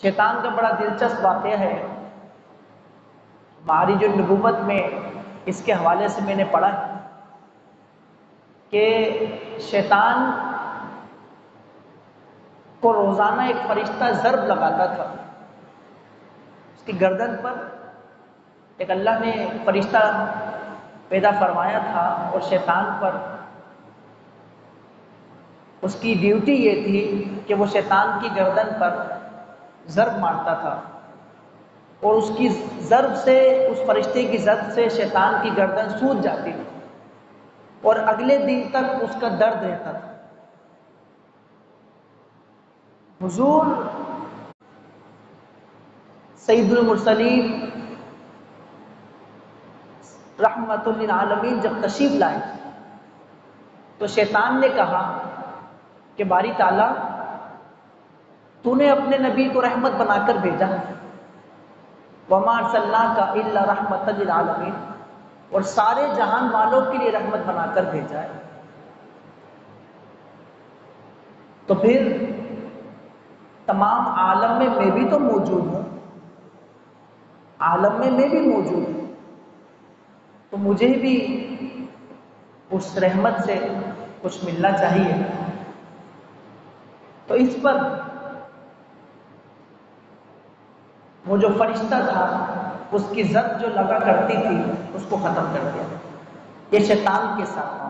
شیطان کا بڑا دلچسپ واقعہ ہے، ہماری جو نبوت میں اس کے حوالے سے میں نے پڑھا ہے کہ شیطان کو روزانہ ایک فرشتہ ضرب لگاتا تھا اس کی گردن پر۔ ایک اللہ نے فرشتہ پیدا فرمایا تھا اور شیطان پر اس کی ڈیوٹی یہ تھی کہ وہ شیطان کی گردن پر ضرب مارتا تھا، اور اس کی ضرب سے، اس فرشتے کی ضرب سے شیطان کی گردن سوج جاتی تھی اور اگلے دن تک اس کا درد رہتا تھا۔ حضور سید المرسلین رحمت للعالمین جب تشریف لائے تو شیطان نے کہا کہ باری تعالیٰ، تو نے اپنے نبی کو رحمت بنا کر بھیجا، وَمَا أَرْسَلْنَاكَ إِلَّا رَحْمَةً لِلْعَالَمِينَ، اور سارے جہان والوں کے لیے رحمت بنا کر بھیجا ہے، تو پھر تمام عالم میں بھی تو موجود ہوں، عالم میں بھی موجود ہوں، تو مجھے بھی اس رحمت سے کچھ ملنا چاہیے۔ تو اس پر وہ جو فرشتہ تھا اس کی ضرب جو لگا کرتی تھی اس کو ختم کر دیا۔ یہ شیطان کے ساتھ